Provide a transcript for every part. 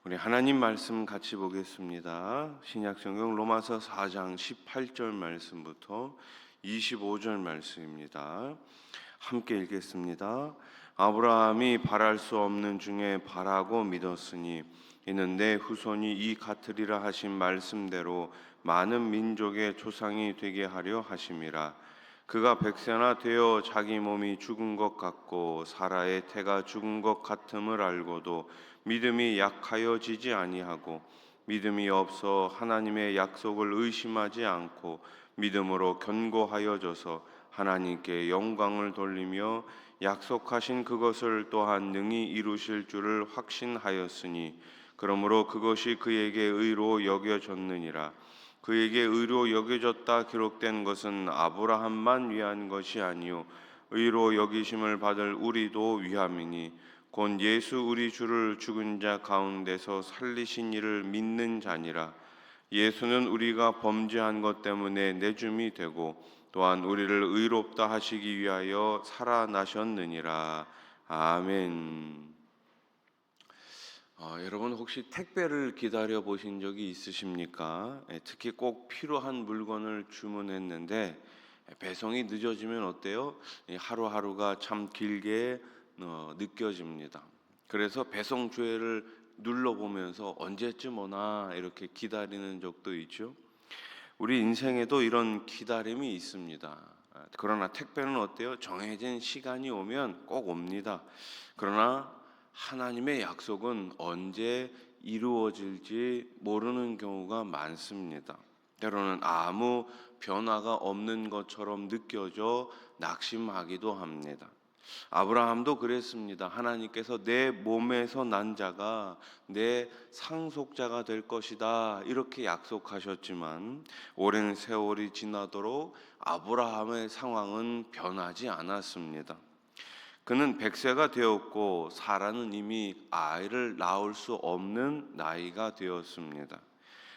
우리 하나님 말씀 같이 보겠습니다. 신약성경 로마서 4장 18절 말씀부터 25절 말씀입니다. 함께 읽겠습니다. 아브라함이 바랄 수 없는 중에 바라고 믿었으니 이는 내 후손이 이 같으리라 하신 말씀대로 많은 민족의 조상이 되게 하려 하심이라. 그가 백세나 되어 자기 몸이 죽은 것 같고 사라의 태가 죽은 것 같음을 알고도 믿음이 약하여지지 아니하고 믿음이 없어 하나님의 약속을 의심하지 않고 믿음으로 견고하여져서 하나님께 영광을 돌리며 약속하신 그것을 또한 능히 이루실 줄을 확신하였으니 그러므로 그것이 그에게 의로 여겨졌느니라. 그에게 의로 여겨졌다 기록된 것은 아브라함만 위한 것이 아니요 의로 여기심을 받을 우리도 위함이니 곧 예수 우리 주를 죽은 자 가운데서 살리신 이를 믿는 자니라. 예수는 우리가 범죄한 것 때문에 내줌이 되고 또한 우리를 의롭다 하시기 위하여 살아나셨느니라. 아멘. 여러분 혹시 택배를 기다려 보신 적이 있으십니까? 특히 꼭 필요한 물건을 주문했는데 배송이 늦어지면 어때요? 하루하루가 참 길게 느껴집니다. 그래서 배송 조회를 눌러보면서 언제쯤 오나 이렇게 기다리는 적도 있죠. 우리 인생에도 이런 기다림이 있습니다. 그러나 택배는 어때요? 정해진 시간이 오면 꼭 옵니다. 그러나 하나님의 약속은 언제 이루어질지 모르는 경우가 많습니다. 때로는 아무 변화가 없는 것처럼 느껴져 낙심하기도 합니다. 아브라함도 그랬습니다. 하나님께서 내 몸에서 난 자가 내 상속자가 될 것이다 이렇게 약속하셨지만 오랜 세월이 지나도록 아브라함의 상황은 변하지 않았습니다. 그는 100세가 되었고 사라는 이미 아이를 낳을 수 없는 나이가 되었습니다.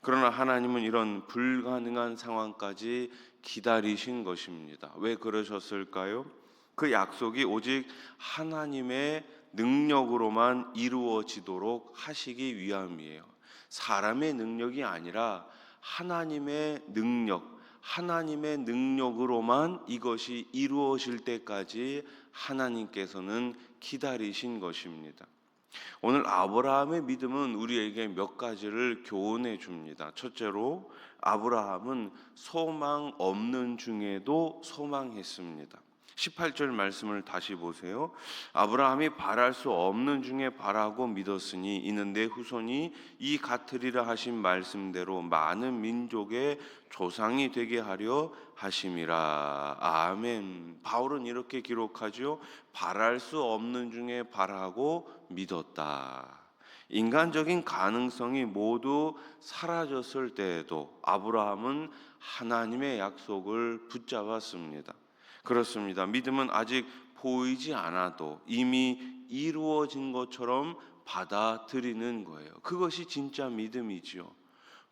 그러나 하나님은 이런 불가능한 상황까지 기다리신 것입니다. 왜 그러셨을까요? 그 약속이 오직 하나님의 능력으로만 이루어지도록 하시기 위함이에요. 사람의 능력이 아니라 하나님의 능력으로만 이것이 이루어질 때까지 하나님께서는 기다리신 것입니다. 오늘 아브라함의 믿음은 우리에게 몇 가지를 교훈해 줍니다. 첫째로 아브라함은 소망 없는 중에도 소망했습니다. 18절 말씀을 다시 보세요. 아브라함이 바랄 수 없는 중에 바라고 믿었으니 이는 내 후손이 이 같으리라 하신 말씀대로 많은 민족의 조상이 되게 하려 하심이라. 아멘. 바울은 이렇게 기록하죠. 바랄 수 없는 중에 바라고 믿었다. 인간적인 가능성이 모두 사라졌을 때에도 아브라함은 하나님의 약속을 붙잡았습니다. 그렇습니다. 믿음은 아직 보이지 않아도 이미 이루어진 것처럼 받아들이는 거예요. 그것이 진짜 믿음이지요.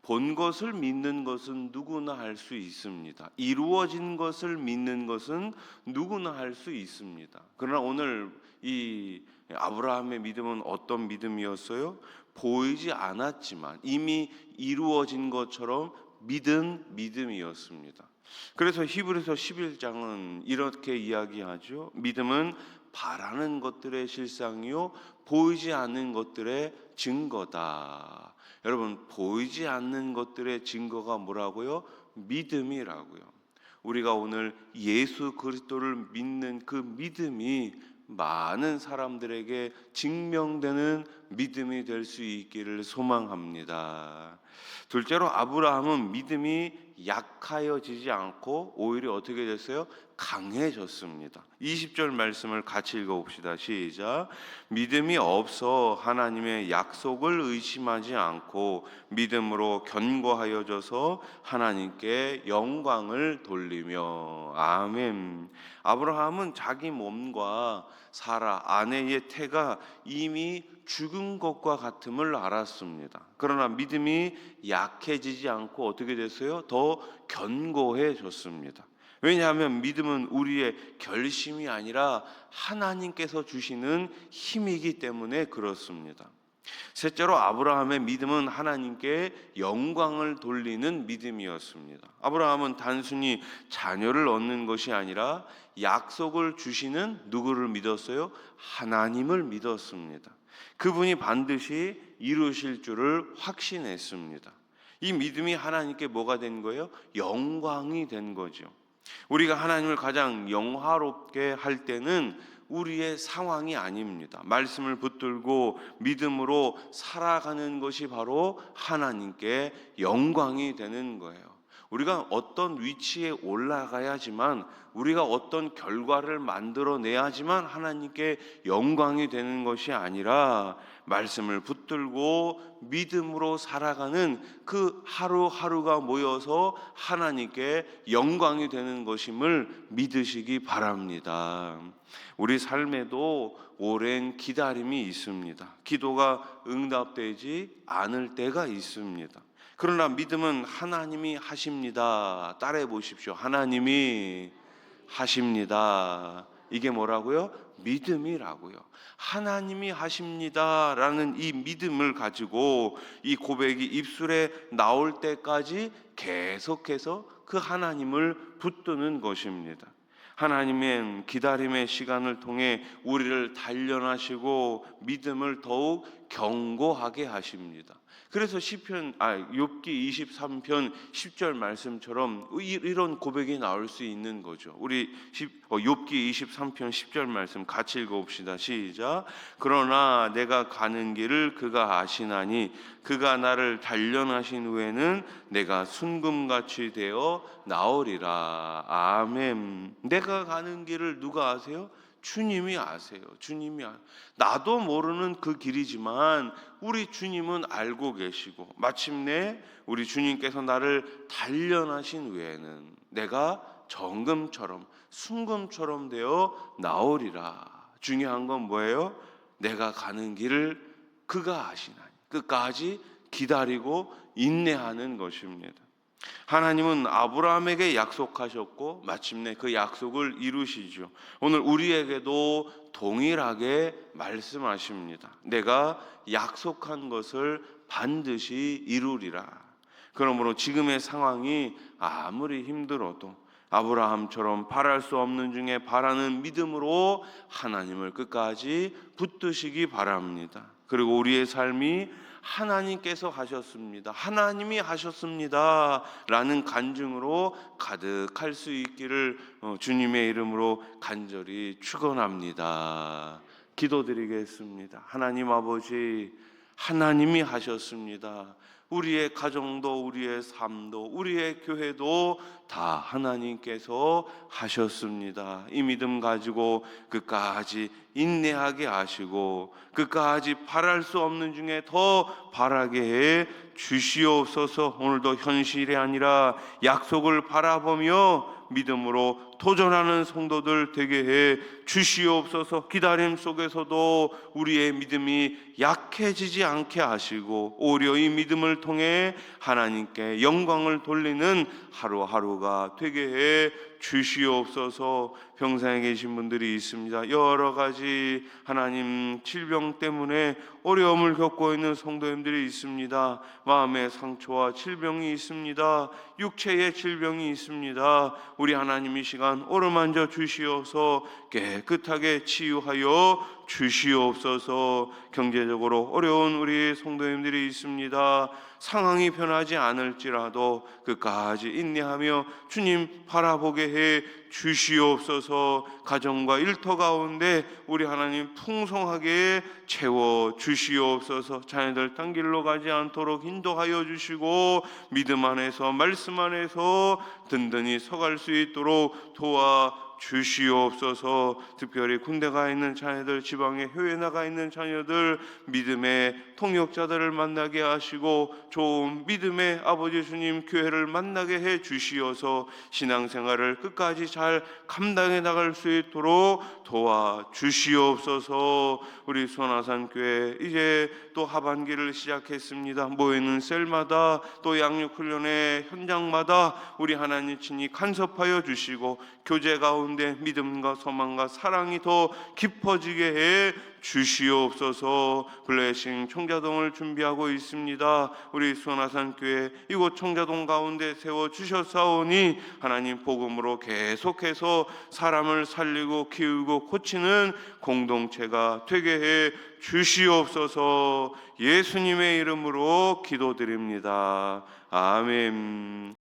본 것을 믿는 것은 누구나 할 수 있습니다. 이루어진 것을 믿는 것은 누구나 할 수 있습니다. 그러나 오늘 이 아브라함의 믿음은 어떤 믿음이었어요? 보이지 않았지만 이미 이루어진 것처럼 믿은 믿음이었습니다. 그래서 히브리서 11장은 이렇게 이야기하죠. 믿음은 바라는 것들의 실상이요 보이지 않는 것들의 증거다. 여러분, 보이지 않는 것들의 증거가 뭐라고요? 믿음이라고요. 우리가 오늘 예수 그리스도를 믿는 그 믿음이 많은 사람들에게 증명되는 믿음이 될 수 있기를 소망합니다. 둘째로 아브라함은 믿음이 약하여지지 않고 오히려 어떻게 됐어요? 강해졌습니다. 20절 말씀을 같이 읽어봅시다. 시작. 믿음이 없어 하나님의 약속을 의심하지 않고 믿음으로 견고하여져서 하나님께 영광을 돌리며. 아멘. 아브라함은 자기 몸과 사라 아내의 태가 이미 죽은 것과 같음을 알았습니다. 그러나 믿음이 약해지지 않고 어떻게 됐어요? 더 견고해졌습니다. 왜냐하면 믿음은 우리의 결심이 아니라 하나님께서 주시는 힘이기 때문에 그렇습니다. 셋째로 아브라함의 믿음은 하나님께 영광을 돌리는 믿음이었습니다. 아브라함은 단순히 자녀를 얻는 것이 아니라 약속을 주시는 누구를 믿었어요? 하나님을 믿었습니다. 그분이 반드시 이루실 줄을 확신했습니다. 이 믿음이 하나님께 뭐가 된 거예요? 영광이 된 거죠. 우리가 하나님을 가장 영화롭게 할 때는 우리의 상황이 아닙니다. 말씀을 붙들고 믿음으로 살아가는 것이 바로 하나님께 영광이 되는 거예요. 우리가 어떤 위치에 올라가야지만, 우리가 어떤 결과를 만들어내야지만 하나님께 영광이 되는 것이 아니라 말씀을 붙들고 믿음으로 살아가는 그 하루하루가 모여서 하나님께 영광이 되는 것임을 믿으시기 바랍니다. 우리 삶에도 오랜 기다림이 있습니다. 기도가 응답되지 않을 때가 있습니다. 그러나 믿음은 하나님이 하십니다. 따라해 보십시오. 하나님이 하십니다. 이게 뭐라고요? 믿음이라고요. 하나님이 하십니다라는 이 믿음을 가지고 이 고백이 입술에 나올 때까지 계속해서 그 하나님을 붙드는 것입니다. 하나님은 기다림의 시간을 통해 우리를 단련하시고 믿음을 더욱 견고하게 하십니다. 그래서 욥기 23편 10절 말씀처럼 이런 고백이 나올 수 있는 거죠. 우리 욥기 23편 10절 말씀 같이 읽어봅시다. 시작. 그러나 내가 가는 길을 그가 아시나니 그가 나를 단련하신 후에는 내가 순금같이 되어 나오리라. 아멘. 내가 가는 길을 누가 아세요? 주님이 아세요. 주님이 나도 모르는 그 길이지만 우리 주님은 알고 계시고, 마침내 우리 주님께서 나를 단련하신 후에는 내가 정금처럼 순금처럼 되어 나오리라. 중요한 건 뭐예요? 내가 가는 길을 그가 아시나니 끝까지 기다리고 인내하는 것입니다. 하나님은 아브라함에게 약속하셨고 마침내 그 약속을 이루시죠. 오늘 우리에게도 동일하게 말씀하십니다. 내가 약속한 것을 반드시 이루리라. 그러므로 지금의 상황이 아무리 힘들어도 아브라함처럼 바랄 수 없는 중에 바라는 믿음으로 하나님을 끝까지 붙드시기 바랍니다. 그리고 우리의 삶이 하나님께서 하셨습니다, 하나님이 하셨습니다 라는 간증으로 가득할 수 있기를 주님의 이름으로 간절히 축원합니다. 기도드리겠습니다. 하나님 아버지, 하나님이 하셨습니다. 우리의 가정도, 우리의 삶도, 우리의 교회도 다 하나님께서 하셨습니다. 이 믿음 가지고 끝까지 인내하게 하시고 끝까지 바랄 수 없는 중에 더 바라게 해 주시옵소서. 오늘도 현실이 아니라 약속을 바라보며 믿음으로 도전하는 성도들 되게 해 주시옵소서. 기다림 속에서도 우리의 믿음이 약해지지 않게 하시고 오히려 이 믿음을 통해 하나님께 영광을 돌리는 하루하루가 되게 해 주시옵소서. 병상에 계신 분들이 있습니다. 여러 가지 하나님 질병 때문에 어려움을 겪고 있는 성도님들이 있습니다. 마음의 상처와 질병이 있습니다. 육체의 질병이 있습니다. 우리 하나님 이 시간 어루만져 주시어서 깨끗하게 치유하여 주시옵소서. 경제적으로 어려운 우리 성도님들이 있습니다. 상황이 변하지 않을지라도 끝까지 인내하며 주님 바라보게 해 주시옵소서. 가정과 일터 가운데 우리 하나님 풍성하게 채워 주시옵소서. 자녀들 딴 길로 가지 않도록 인도하여 주시고 믿음 안에서 말씀 안에서 든든히 서갈 수 있도록 도와 주시옵소서. 특별히 군대 가 있는 자녀들, 지방에 해외 나가 있는 자녀들, 믿음의 통역자들을 만나게 하시고 좋은 믿음의 아버지 주님 교회를 만나게 해 주시어서 신앙생활을 끝까지 잘 감당해 나갈 수 있도록 도와 주시옵소서. 우리 수원아산교회 이제 또 하반기를 시작했습니다. 모이는 셀마다 또 양육훈련의 현장마다 우리 하나님 친히 간섭하여 주시고 교제 가운데 가운데 믿음과 소망과 사랑이 더 깊어지게 해 주시옵소서. 블레싱 청자동을 준비하고 있습니다. 우리 수원아산교회 이곳 청자동 가운데 세워주셨사오니 하나님 복음으로 계속해서 사람을 살리고 키우고 고치는 공동체가 되게 해 주시옵소서. 예수님의 이름으로 기도드립니다. 아멘.